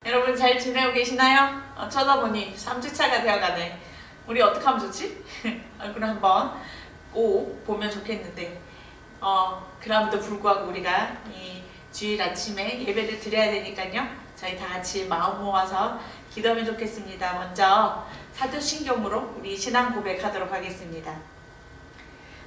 여러분 잘 지내고 계시나요? 쳐다보니 3주차가 되어가네. 우리 어떻게 하면 좋지? 얼굴을 한번 꼭 보면 좋겠는데 그럼에도 불구하고 우리가 이 주일 아침에 예배를 드려야 되니까요. 저희 다 같이 마음 모아서 기도하면 좋겠습니다. 먼저 사도신경으로 우리 신앙 고백하도록 하겠습니다.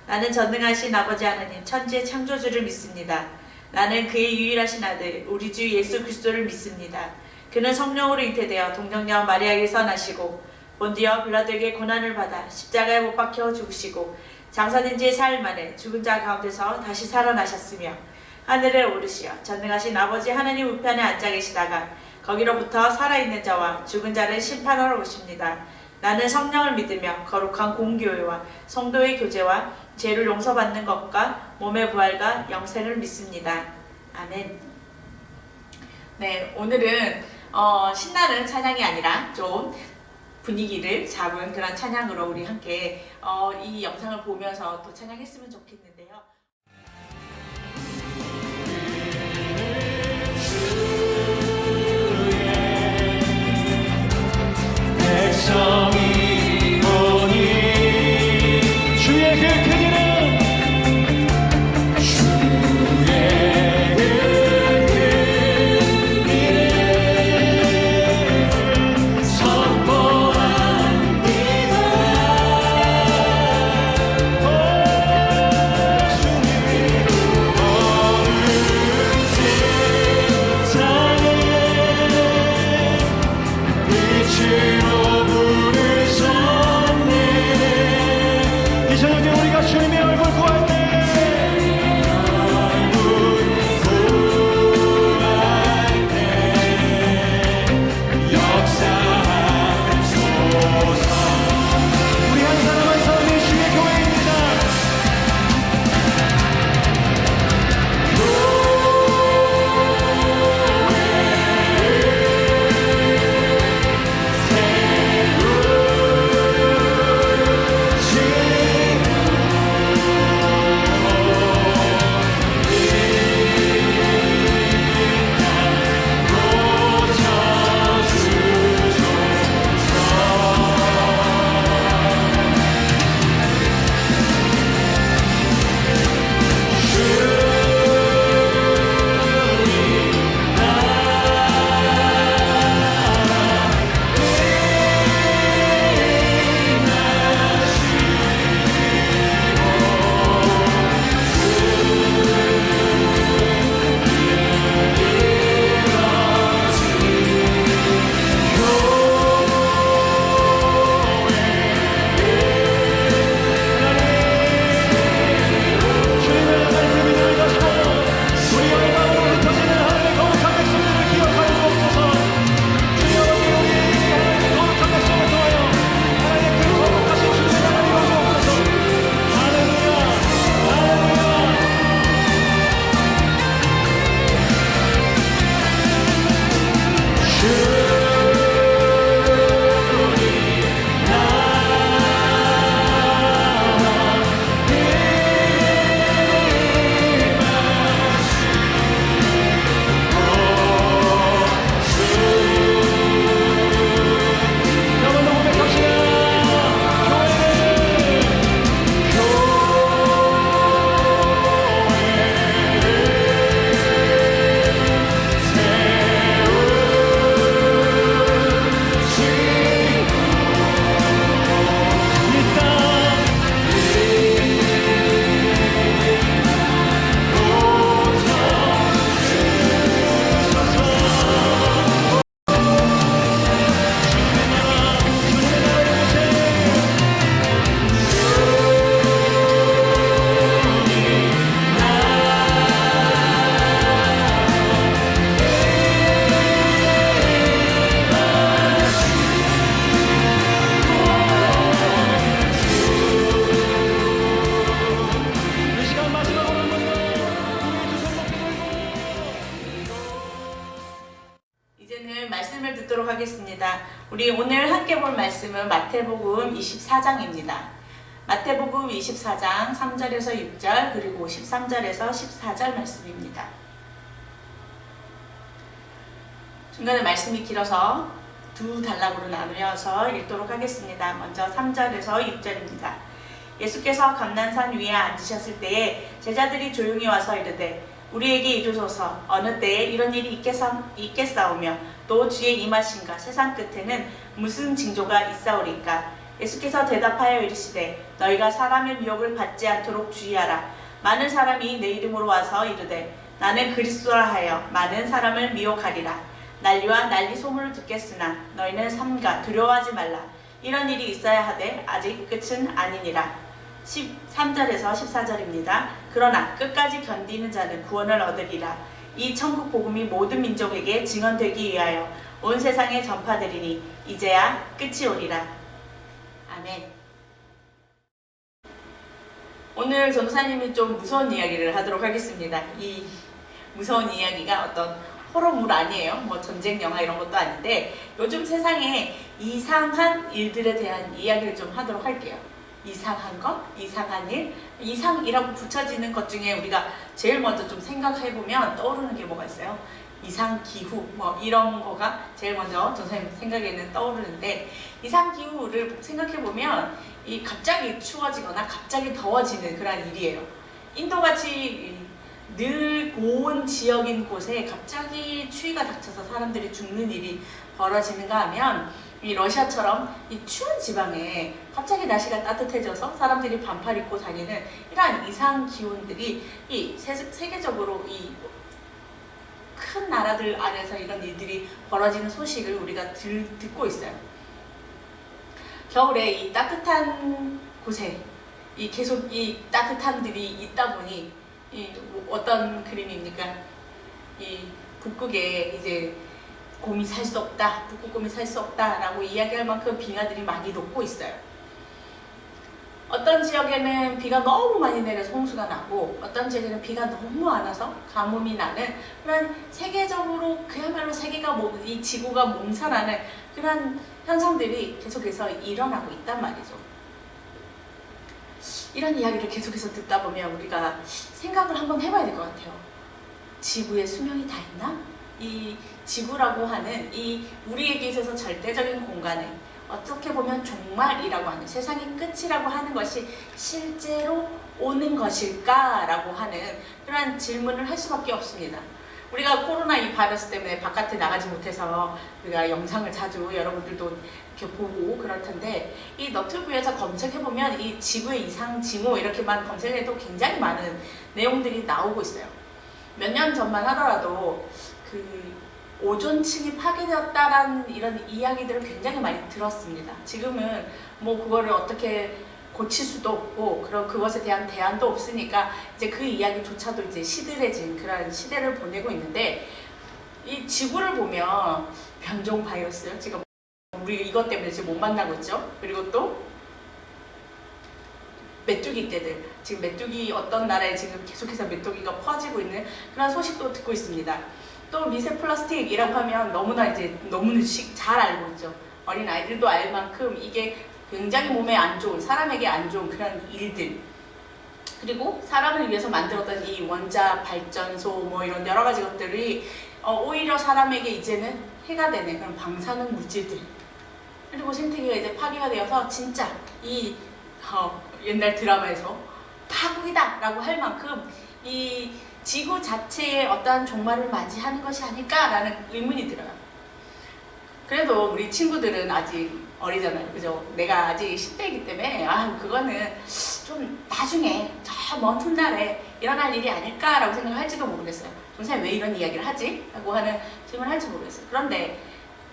나는 전능하신 아버지 하나님 천지의 창조주를 믿습니다. 나는 그의 유일하신 아들 우리 주 예수 그리스도를 믿습니다. 그는 성령으로 잉태되어 동정녀 마리아에게서 나시고 본디어 빌라도에게 고난을 받아 십자가에 못 박혀 죽으시고 장사된 지 사흘 만에 죽은 자 가운데서 다시 살아나셨으며 하늘에 오르시어 전능하신 아버지 하나님 우편에 앉아 계시다가 거기로부터 살아있는 자와 죽은 자를 심판하러 오십니다. 나는 성령을 믿으며 거룩한 공교회와 성도의 교제와 죄를 용서받는 것과 몸의 부활과 영생을 믿습니다. 아멘. 네, 오늘은 신나는 찬양이 아니라 좀 분위기를 잡은 그런 찬양으로 우리 함께 이 영상을 보면서 또 찬양했으면 좋겠는데요. 백성이 보니 주의 그 크기는 주의 그 크기는 선포합니다. 주님 어느 세상에 빛으로 이 저녁에 우리가 주님의 얼굴 구할 때 역사하소서. 우리 한 사람 한 사람이 주의 교회입니다. 이제는 말씀을 듣도록 하겠습니다. 우리 오늘 함께 볼 말씀은 마태복음 24장입니다. 마태복음 24장 3절에서 6절 그리고 13절에서 14절 말씀입니다. 중간에 말씀이 길어서 두 단락으로 나누어서 읽도록 하겠습니다. 먼저 3절에서 6절입니다. 예수께서 감난산 위에 앉으셨을 때에 제자들이 조용히 와서 이르되 우리에게 이르소서 어느 때에 이런 일이 있겠사오며 또 주의 임하신가 세상 끝에는 무슨 징조가 있사오리까. 예수께서 대답하여 이르시되 너희가 사람의 미혹을 받지 않도록 주의하라. 많은 사람이 내 이름으로 와서 이르되 나는 그리스도라 하여 많은 사람을 미혹하리라. 난리와 난리 소문을 듣겠으나 너희는 삼가 두려워하지 말라. 이런 일이 있어야 하되 아직 끝은 아니니라. 13절에서 14절입니다. 그러나 끝까지 견디는 자는 구원을 얻으리라. 이 천국 복음이 모든 민족에게 증언되기 위하여 온 세상에 전파되리니 이제야 끝이 오리라. 아멘. 오늘 전도사님이 좀 무서운 이야기를 하도록 하겠습니다. 이 무서운 이야기가 어떤 호러물 아니에요. 뭐 전쟁 영화 이런 것도 아닌데 요즘 세상에 이상한 일들에 대한 이야기를 좀 하도록 할게요. 이상한 것, 이상한 일, 이상이라고 붙여지는 것 중에 우리가 제일 먼저 좀 생각해보면 떠오르는 게 뭐가 있어요? 이상기후, 뭐 이런 거가 제일 먼저 전선생님 생각에는 떠오르는데 이상기후를 생각해보면 이 갑자기 추워지거나 갑자기 더워지는 그런 일이에요. 인도같이 늘 고온 지역인 곳에 갑자기 추위가 닥쳐서 사람들이 죽는 일이 벌어지는가 하면 이 러시아처럼 이 추운 지방에 갑자기 날씨가 따뜻해져서 사람들이 반팔 입고 다니는 이러한 이상 기온들이 이 세계적으로 이 큰 나라들 안에서 이런 일들이 벌어지는 소식을 우리가 듣고 있어요. 겨울에 이 따뜻한 곳에 계속 이 따뜻함들이 있다 보니 어떤 그림입니까? 이 북극에 이제 곰이 살 수 없다, 북극곰이 살 수 없다라고 이야기할 만큼 빙하들이 많이 녹고 있어요. 어떤 지역에는 비가 너무 많이 내려서 홍수가 나고 어떤 지역에는 비가 너무 안 와서 가뭄이 나는 그런 세계적으로 그야말로 세계가 이 지구가 몸살하는 그런 현상들이 계속해서 일어나고 있단 말이죠. 이런 이야기를 계속해서 듣다 보면 우리가 생각을 한번 해봐야 될 것 같아요. 지구에 수명이 다 있나? 이 지구라고 하는 이 우리에게 있어서 절대적인 공간에 어떻게 보면 종말이라고 하는 세상의 끝이라고 하는 것이 실제로 오는 것일까라고 하는 그런 질문을 할 수밖에 없습니다. 우리가 코로나 이 바이러스 때문에 바깥에 나가지 못해서 우리가 영상을 자주 여러분들도 이렇게 보고 그럴 텐데 이 너튜브에서 검색해보면 이 지구의 이상 징후 이렇게만 검색해도 굉장히 많은 내용들이 나오고 있어요. 몇 년 전만 하더라도 그 오존층이 파괴되었다라는 이런 이야기들을 굉장히 많이 들었습니다. 지금은 뭐 그거를 어떻게 고칠 수도 없고 그것에 대한 대안도 없으니까 이제 그 이야기조차도 이제 시들해진 그런 시대를 보내고 있는데 이 지구를 보면 변종 바이러스 지금 우리 이것 때문에 지금 못 만나고 있죠. 그리고 또 메뚜기 떼들 지금 메뚜기 어떤 나라에 지금 계속해서 메뚜기가 퍼지고 있는 그런 소식도 듣고 있습니다. 또 미세 플라스틱이라고 하면 너무나 잘 알고 있죠. 어린 아이들도 알 만큼 이게 굉장히 몸에 안 좋은, 사람에게 안 좋은 그런 일들. 그리고 사람을 위해서 만들었던 이 원자 발전소 뭐 이런 여러 가지 것들이 오히려 사람에게 이제는 해가 되는 그런 방사능 물질들. 그리고 생태계가 이제 파괴가 되어서 진짜 이 옛날 드라마에서 파국이다 라고 할 만큼 이 지구 자체의 어떠한 종말을 맞이하는 것이 아닐까라는 의문이 들어요. 그래도 우리 친구들은 아직 어리잖아요. 그죠? 내가 아직 10대이기 때문에 그거는 좀 나중에 저 먼 훗날에 일어날 일이 아닐까라고 생각할지도 모르겠어요. 선생님 왜 이런 이야기를 하지? 라고 하는 질문을 할지 모르겠어요. 그런데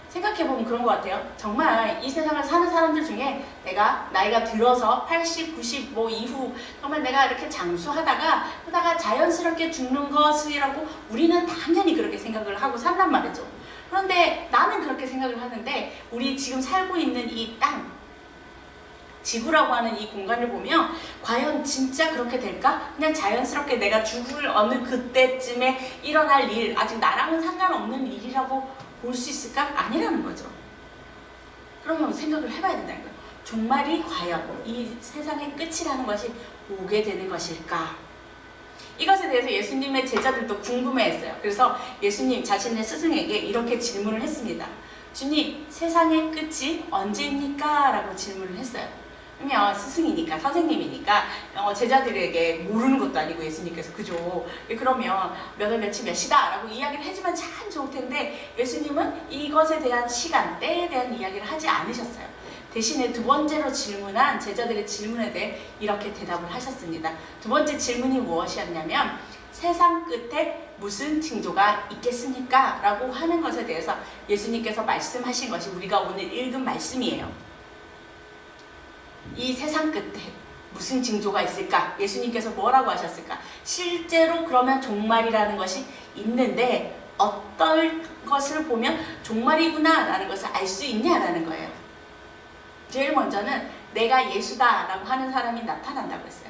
생각해보면 그런 것 같아요. 정말 이 세상을 사는 사람들 중에 내가 나이가 들어서 80, 90 뭐 이후 정말 내가 이렇게 장수하다가 그러다가 자연스럽게 죽는 것이라고 우리는 당연히 그렇게 생각을 하고 산단 말이죠. 그런데 나는 그렇게 생각을 하는데 우리 지금 살고 있는 이 땅, 지구라고 하는 이 공간을 보면 과연 진짜 그렇게 될까? 그냥 자연스럽게 내가 죽을 어느 그때쯤에 일어날 일, 아직 나랑은 상관없는 일이라고 볼 수 있을까? 아니라는 거죠. 그러면 생각을 해봐야 된다는 거예요. 종말이 과연 이 세상의 끝이라는 것이 오게 되는 것일까? 이것에 대해서 예수님의 제자들도 궁금해했어요. 그래서 예수님 자신의 스승에게 이렇게 질문을 했습니다. 주님, 세상의 끝이 언제입니까? 라고 질문을 했어요. 그러면 스승이니까, 선생님이니까 제자들에게 모르는 것도 아니고 예수님께서 그죠? 그러면 몇 월 며칠 몇 시다 라고 이야기를 해주면 참 좋을 텐데 예수님은 이것에 대한 시간, 때에 대한 이야기를 하지 않으셨어요. 대신에 두 번째로 질문한 제자들의 질문에 대해 이렇게 대답을 하셨습니다. 두 번째 질문이 무엇이었냐면 세상 끝에 무슨 징조가 있겠습니까? 라고 하는 것에 대해서 예수님께서 말씀하신 것이 우리가 오늘 읽은 말씀이에요. 이 세상 끝에 무슨 징조가 있을까? 예수님께서 뭐라고 하셨을까? 실제로 그러면 종말이라는 것이 있는데 어떨 것을 보면 종말이구나 라는 것을 알 수 있냐라는 거예요. 제일 먼저는 내가 예수다 라고 하는 사람이 나타난다고 했어요.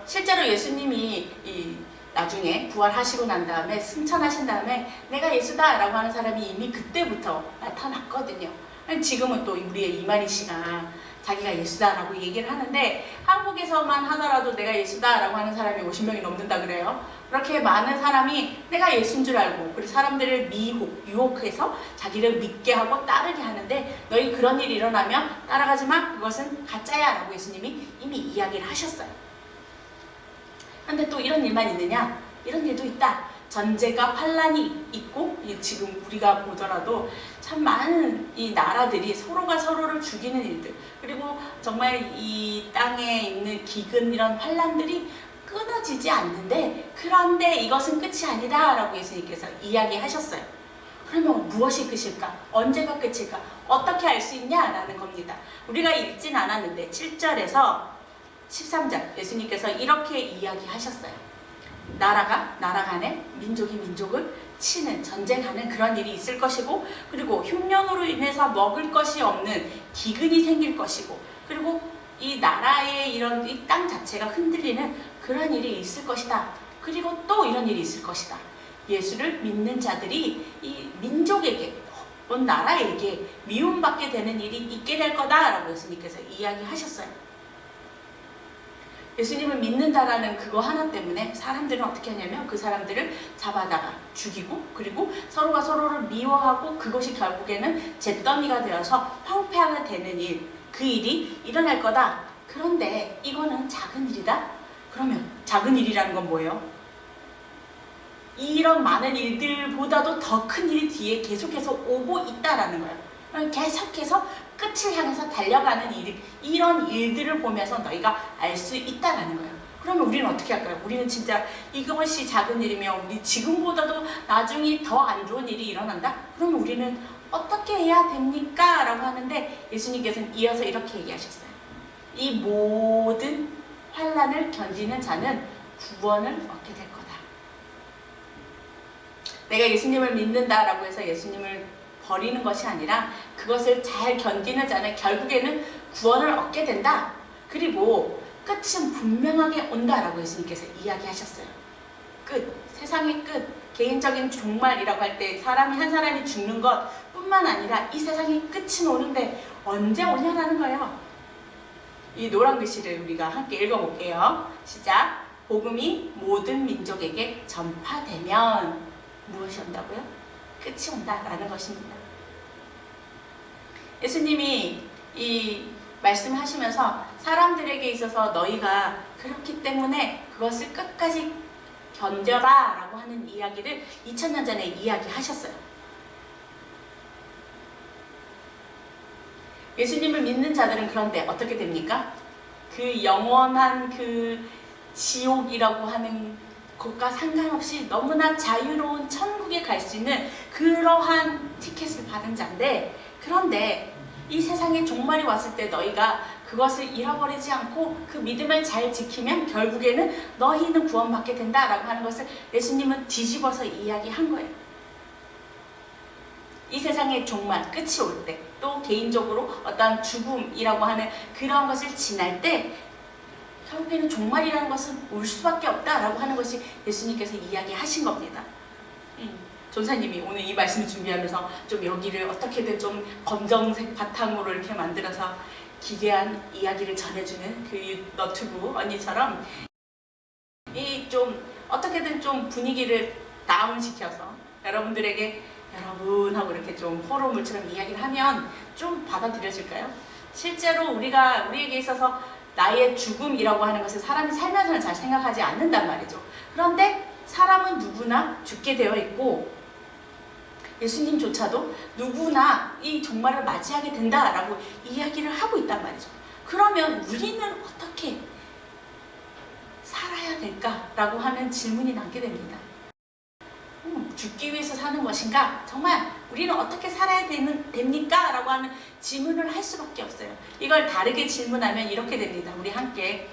실제로 예수님이 나중에 부활하시고 난 다음에 승천하신 다음에 내가 예수다 라고 하는 사람이 이미 그때부터 나타났거든요. 지금은 또 우리의 이만희 씨가 자기가 예수다라고 얘기를 하는데 한국에서만 하더라도 내가 예수다라고 하는 사람이 50명이 넘는다 그래요. 그렇게 많은 사람이 내가 예수인 줄 알고 그리고 사람들을 유혹해서 자기를 믿게 하고 따르게 하는데 너희 그런 일이 일어나면 따라가지 마. 그것은 가짜야 라고 예수님이 이미 이야기를 하셨어요. 근데 또 이런 일만 있느냐? 이런 일도 있다. 전쟁과 환란이 있고 지금 우리가 보더라도 참 많은 이 나라들이 서로가 서로를 죽이는 일들 그리고 정말 이 땅에 있는 기근 이런 환란들이 끊어지지 않는데 그런데 이것은 끝이 아니다 라고 예수님께서 이야기하셨어요. 그러면 무엇이 끝일까? 언제가 끝일까? 어떻게 알 수 있냐라는 겁니다. 우리가 읽진 않았는데 7절에서 13절 예수님께서 이렇게 이야기하셨어요. 나라가 나라 간에 민족이 민족을 치는 전쟁하는 그런 일이 있을 것이고 그리고 흉년으로 인해서 먹을 것이 없는 기근이 생길 것이고 그리고 이 나라의 이런 이 땅 자체가 흔들리는 그런 일이 있을 것이다. 그리고 또 이런 일이 있을 것이다. 예수를 믿는 자들이 이 민족에게 온 나라에게 미움받게 되는 일이 있게 될 거다라고 예수님께서 이야기하셨어요. 예수님을 믿는다라는 그거 하나 때문에 사람들은 어떻게 하냐면 그 사람들을 잡아다가 죽이고 그리고 서로가 서로를 미워하고 그것이 결국에는 잿더미가 되어서 황폐하게 되는 일, 그 일이 일어날 거다. 그런데 이거는 작은 일이다? 그러면 작은 일이라는 건 뭐예요? 이런 많은 일들보다도 더 큰 일이 뒤에 계속해서 오고 있다라는 거예요. 계속해서 끝을 향해서 달려가는 이런 일들을 보면서 너희가 알 수 있다라는 거예요. 그러면 우리는 어떻게 할까요? 우리는 진짜 이것이 작은 일이면 우리 지금보다도 나중에 더 안 좋은 일이 일어난다? 그러면 우리는 어떻게 해야 됩니까? 라고 하는데 예수님께서는 이어서 이렇게 얘기하셨어요. 이 모든 환난을 견디는 자는 구원을 얻게 될 거다. 내가 예수님을 믿는다라고 해서 예수님을 버리는 것이 아니라 그것을 잘 견디는 자는 결국에는 구원을 얻게 된다. 그리고 끝은 분명하게 온다라고 예수님께서 이야기하셨어요. 끝, 세상의 끝, 개인적인 종말이라고 할 때 사람이 한 사람이 죽는 것 뿐만 아니라 이 세상의 끝은 오는데 언제 오냐라는 거예요. 이 노란 글씨를 우리가 함께 읽어볼게요. 시작. 복음이 모든 민족에게 전파되면 무엇이 온다고요? 끝이 온다라는 것입니다. 예수님이 이 말씀하시면서 사람들에게 있어서 너희가 그렇기 때문에 그것을 끝까지 견뎌라 라고 하는 이야기를 2000년 전에 이야기하셨어요. 예수님을 믿는 자들은 그런데 어떻게 됩니까? 그 영원한 그 지옥이라고 하는 것과 상관없이 너무나 자유로운 천국에 갈 수 있는 그러한 티켓을 받은 자인데 그런데 이 세상에 종말이 왔을 때 너희가 그것을 잃어버리지 않고 그 믿음을 잘 지키면 결국에는 너희는 구원받게 된다라고 하는 것을 예수님은 뒤집어서 이야기한 거예요. 이 세상의 종말, 끝이 올 때, 또 개인적으로 어떠한 죽음이라고 하는 그런 것을 지날 때 결국에는 종말이라는 것은 올 수밖에 없다라고 하는 것이 예수님께서 이야기하신 겁니다. 전사님이 오늘 이 말씀을 준비하면서 좀 여기를 어떻게든 좀 검정색 바탕으로 이렇게 만들어서 기괴한 이야기를 전해주는 그 너튜브 언니처럼 이 좀 어떻게든 좀 분위기를 다운시켜서 여러분들에게 여러분 하고 이렇게 좀 호러물처럼 이야기를 하면 좀 받아들여질까요? 실제로 우리에게 있어서 나의 죽음이라고 하는 것을 사람이 살면서는 잘 생각하지 않는단 말이죠. 그런데 사람은 누구나 죽게 되어 있고 예수님조차도 누구나 이 종말을 맞이하게 된다라고 이야기를 하고 있단 말이죠. 그러면 우리는 어떻게 살아야 될까라고 하는 질문이 남게 됩니다. 죽기 위해서 사는 것인가? 정말 우리는 어떻게 살아야 됩니까? 라고 하는 질문을 할 수밖에 없어요. 이걸 다르게 질문하면 이렇게 됩니다. 우리 함께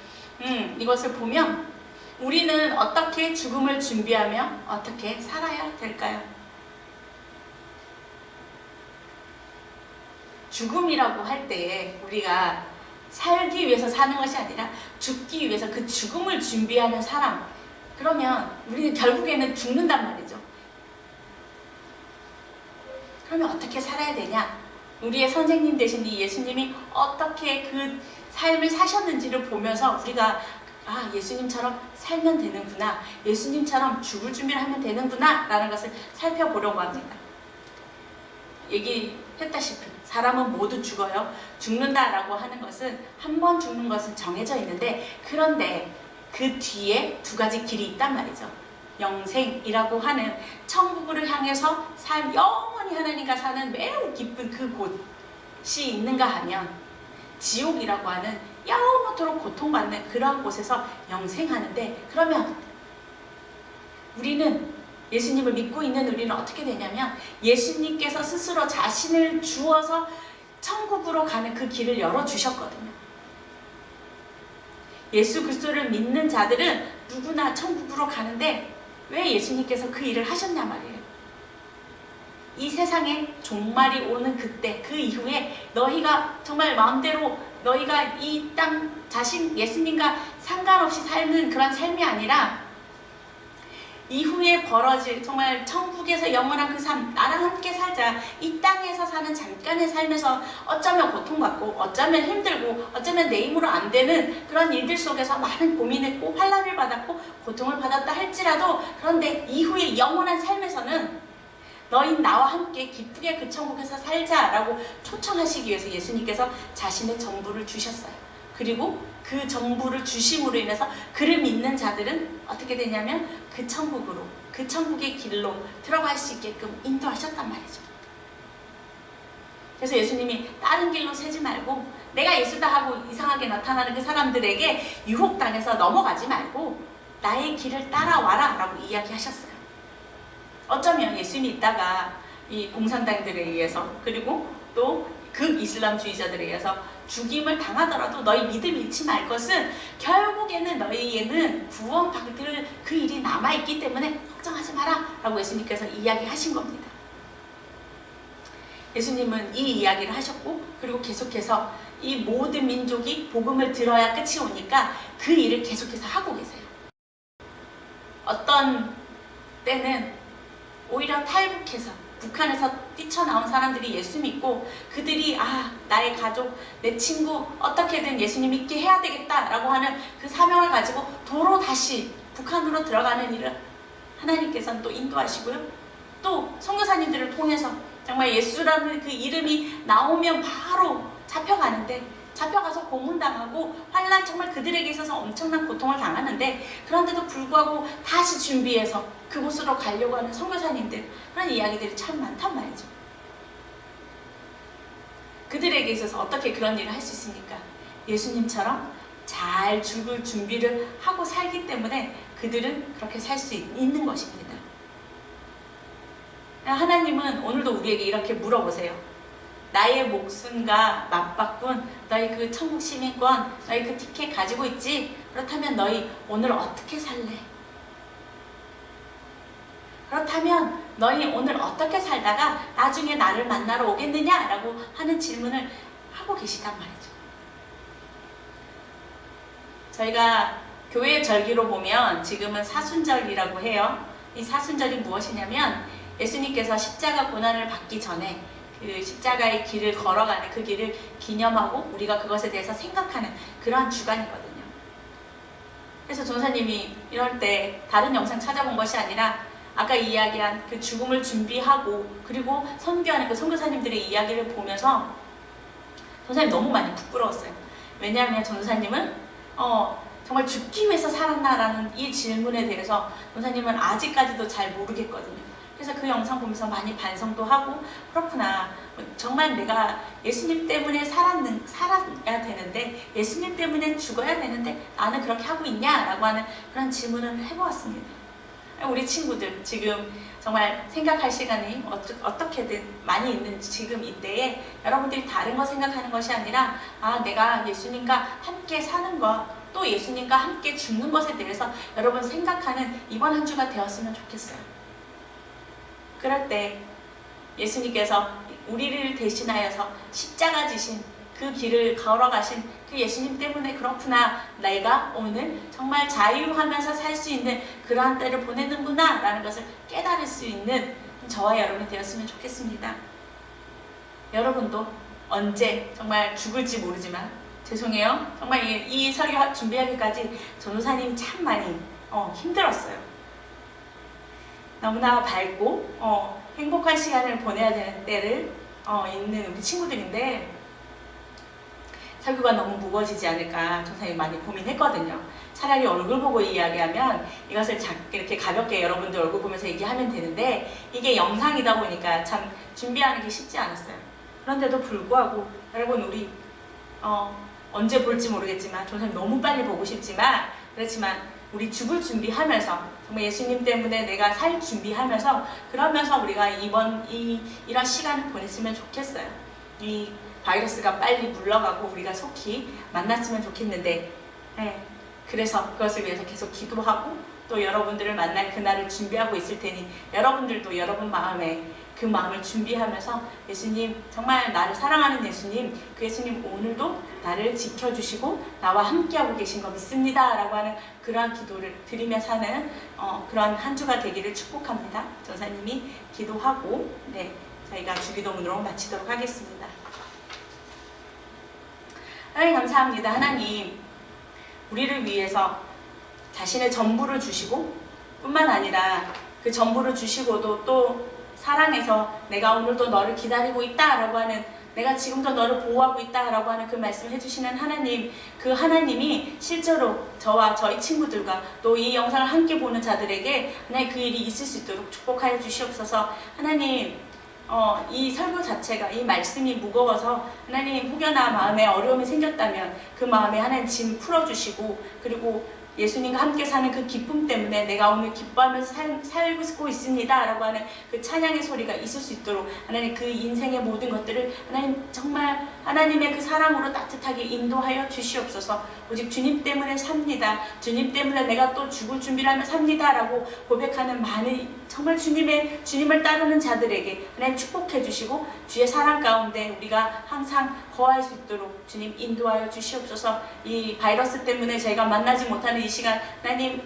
이것을 보면 우리는 어떻게 죽음을 준비하며 어떻게 살아야 될까요? 죽음이라고 할 때 우리가 살기 위해서 사는 것이 아니라 죽기 위해서 그 죽음을 준비하는 사람, 그러면 우리는 결국에는 죽는단 말이죠. 그러면 어떻게 살아야 되냐? 우리의 선생님 되신 이 예수님이 어떻게 그 삶을 사셨는지를 보면서 우리가 예수님처럼 살면 되는구나, 예수님처럼 죽을 준비를 하면 되는구나 라는 것을 살펴보려고 합니다. 얘기했다시피 사람은 모두 죽어요. 죽는다라고 하는 것은 한 번 죽는 것은 정해져 있는데, 그런데 그 뒤에 두 가지 길이 있단 말이죠. 영생이라고 하는 천국으로 향해서 영원히 하나님과 사는 매우 기쁜 그 곳이 있는가 하면, 지옥이라고 하는 영원토록 고통받는 그러한 곳에서 영생하는데, 그러면 우리는 예수님을 믿고 있는 우리는 어떻게 되냐면 예수님께서 스스로 자신을 주어서 천국으로 가는 그 길을 열어주셨거든요. 예수 그리스도를 믿는 자들은 누구나 천국으로 가는데 왜 예수님께서 그 일을 하셨냐 말이에요. 이 세상에 종말이 오는 그때, 그 이후에 너희가 정말 마음대로 너희가 이 땅 자신 예수님과 상관없이 살는 그런 삶이 아니라 이후에 벌어질 정말 천국에서 영원한 그 삶, 나랑 함께 살자. 이 땅에서 사는 잠깐의 삶에서 어쩌면 고통받고 어쩌면 힘들고 어쩌면 내 힘으로 안 되는 그런 일들 속에서 많은 고민했고 환난을 받았고 고통을 받았다 할지라도, 그런데 이후에 영원한 삶에서는 너희 나와 함께 기쁘게 그 천국에서 살자라고 초청하시기 위해서 예수님께서 자신의 전부를 주셨어요. 그리고 그 전부를 주심으로 인해서 그를 믿는 자들은 어떻게 되냐면 그 천국으로, 그 천국의 길로 들어갈 수 있게끔 인도하셨단 말이죠. 그래서 예수님이 다른 길로 새지 말고 내가 예수다 하고 이상하게 나타나는 그 사람들에게 유혹당해서 넘어가지 말고 나의 길을 따라와라 라고 이야기하셨어요. 어쩌면 예수님이 있다가 이 공산당들에 의해서, 그리고 또 극이슬람주의자들에 의해서 죽임을 당하더라도 너희 믿음을 잃지 말 것은 결국에는 너희에는 구원받을 그 일이 남아있기 때문에 걱정하지 마라 라고 예수님께서 이야기하신 겁니다. 예수님은 이 이야기를 하셨고, 그리고 계속해서 이 모든 민족이 복음을 들어야 끝이 오니까 그 일을 계속해서 하고 계세요. 어떤 때는 오히려 탈북해서 북한에서 뛰쳐나온 사람들이 예수 믿고 그들이 나의 가족, 내 친구 어떻게든 예수님 믿게 해야 되겠다라고 하는 그 사명을 가지고 도로 다시 북한으로 들어가는 일을 하나님께서는 또 인도하시고요. 또 선교사님들을 통해서 정말 예수라는 그 이름이 나오면 바로 잡혀가는데, 잡혀가서 고문당하고 환난, 정말 그들에게 있어서 엄청난 고통을 당하는데, 그런데도 불구하고 다시 준비해서 그곳으로 가려고 하는 선교사님들, 그런 이야기들이 참 많단 말이죠. 그들에게 있어서 어떻게 그런 일을 할 수 있습니까? 예수님처럼 잘 죽을 준비를 하고 살기 때문에 그들은 그렇게 살 수 있는 것입니다. 하나님은 오늘도 우리에게 이렇게 물어보세요. 나의 목숨과 맞바꾼 너희 그 천국 시민권, 너희 그 티켓 가지고 있지? 그렇다면 너희 오늘 어떻게 살래? 그렇다면 너희 오늘 어떻게 살다가 나중에 나를 만나러 오겠느냐? 라고 하는 질문을 하고 계시단 말이죠. 저희가 교회 절기로 보면 지금은 사순절이라고 해요. 이 사순절이 무엇이냐면 예수님께서 십자가 고난을 받기 전에 그 십자가의 길을 걸어가는 그 길을 기념하고 우리가 그것에 대해서 생각하는 그러한 주간이거든요. 그래서 전사님이 이럴 때 다른 영상 찾아본 것이 아니라 아까 이야기한 그 죽음을 준비하고 그리고 선교하는 그 선교사님들의 이야기를 보면서 전사님 너무 많이 부끄러웠어요. 왜냐하면 전사님은 정말 죽기 위해서 살았나라는 이 질문에 대해서 전사님은 아직까지도 잘 모르겠거든요. 그래서 그 영상 보면서 많이 반성도 하고 그렇구나. 정말 내가 예수님 때문에 살아야 되는데 예수님 때문에 죽어야 되는데 나는 그렇게 하고 있냐라고 하는 그런 질문을 해보았습니다. 우리 친구들 지금 정말 생각할 시간이 어떻게든 많이 있는 지금 이때에 여러분들이 다른 거 생각하는 것이 아니라 내가 예수님과 함께 사는 것 또 예수님과 함께 죽는 것에 대해서 여러분 생각하는 이번 한 주가 되었으면 좋겠어요. 그럴 때 예수님께서 우리를 대신하여서 십자가 지신 그 길을 걸어가신 그 예수님 때문에 그렇구나, 내가 오늘 정말 자유하면서 살 수 있는 그러한 때를 보내는구나 라는 것을 깨달을 수 있는 저와 여러분이 되었으면 좋겠습니다. 여러분도 언제 정말 죽을지 모르지만 죄송해요. 정말 이 설교 준비하기까지 전도사님 참 많이 힘들었어요. 너무나 밝고 행복한 시간을 보내야 되는 때를 있는 우리 친구들인데 설교가 너무 무거워지지 않을까 전도사님 많이 고민했거든요. 차라리 얼굴 보고 이야기하면 이것을 이렇게 가볍게 여러분들 얼굴 보면서 얘기하면 되는데 이게 영상이다 보니까 참 준비하는 게 쉽지 않았어요. 그런데도 불구하고 여러분 우리 언제 볼지 모르겠지만 전도사님 너무 빨리 보고 싶지만 그렇지만 우리 죽을 준비하면서 정말 예수님 때문에 내가 살 준비하면서 그러면서 우리가 이런 시간을 보냈으면 좋겠어요. 이 바이러스가 빨리 물러가고 우리가 속히 만났으면 좋겠는데 그래서 그것을 위해서 계속 기도하고 또 여러분들을 만날 그날을 준비하고 있을 테니 여러분들도 여러분 마음에 그 마음을 준비하면서 예수님 정말 나를 사랑하는 예수님 그 예수님 오늘도 나를 지켜주시고 나와 함께하고 계신 거 믿습니다 라고 하는 그러한 기도를 드리며 사는 그런 한 주가 되기를 축복합니다. 전사님이 기도하고 저희가 주기도문으로 마치도록 하겠습니다. 하나님 감사합니다. 하나님 우리를 위해서 자신의 전부를 주시고 뿐만 아니라 그 전부를 주시고도 또 사랑해서 내가 오늘도 너를 기다리고 있다라고 하는 내가 지금도 너를 보호하고 있다라고 하는 그 말씀을 해주시는 하나님 그 하나님이 실제로 저와 저희 친구들과 또 이 영상을 함께 보는 자들에게 하나님 그 일이 있을 수 있도록 축복하여 주시옵소서. 하나님 이 설교 자체가 이 말씀이 무거워서 하나님 혹여나 마음에 어려움이 생겼다면 그 마음에 하나님 짐 풀어주시고 그리고 예수님과 함께 사는 그 기쁨 때문에 내가 오늘 기뻐하면서 살고 있습니다 라고 하는 그 찬양의 소리가 있을 수 있도록 하나님 그 인생의 모든 것들을 하나님 정말 하나님의 그 사랑으로 따뜻하게 인도하여 주시옵소서. 오직 주님 때문에 삽니다. 주님 때문에 내가 또 죽을 준비를 하며 삽니다 라고 고백하는 많은 정말 주님을 따르는 자들에게 하나님 축복해 주시고 주의 사랑 가운데 우리가 항상 거할 수 있도록 주님 인도하여 주시옵소서. 이 바이러스 때문에 저희가 만나지 못하는 이 시간 하나님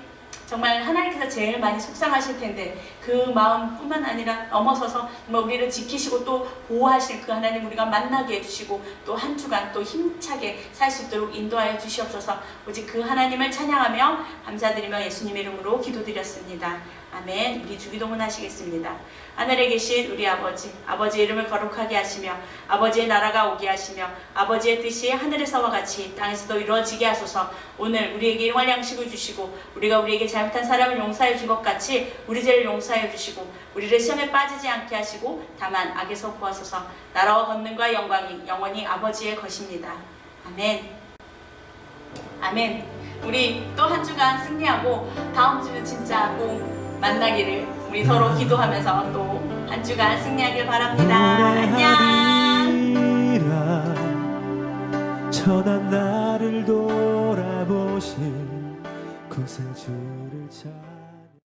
정말 하나님께서 제일 많이 속상하실 텐데 그 마음뿐만 아니라 넘어서서 정말 우리를 지키시고 또 보호하실 그 하나님 우리가 만나게 해주시고 또 한 주간 또 힘차게 살 수 있도록 인도하여 주시옵소서. 오직 그 하나님을 찬양하며 감사드리며 예수님의 이름으로 기도드렸습니다. 아멘. 우리 주기도문 하시겠습니다. 하늘에 계신 우리 아버지, 아버지의 이름을 거룩하게 하시며 아버지의 나라가 오게 하시며 아버지의 뜻이 하늘에서와 같이 땅에서도 이루어지게 하소서. 오늘 우리에게 일용할 양식을 주시고 우리가 우리에게 잘못한 사람을 용서해 준 것 같이 우리 죄를 용서해 주시고 우리를 시험에 빠지지 않게 하시고 다만 악에서 구하소서. 나라와 권능과 영광이 영원히 아버지의 것입니다. 아멘. 아멘. 우리 또 한 주간 승리하고 다음 주는 진짜 꼭 만나기를 우리 서로 기도하면서 또 한 주간 승리하길 바랍니다. 안녕. 천한 나를 돌아보신 구세주를 찾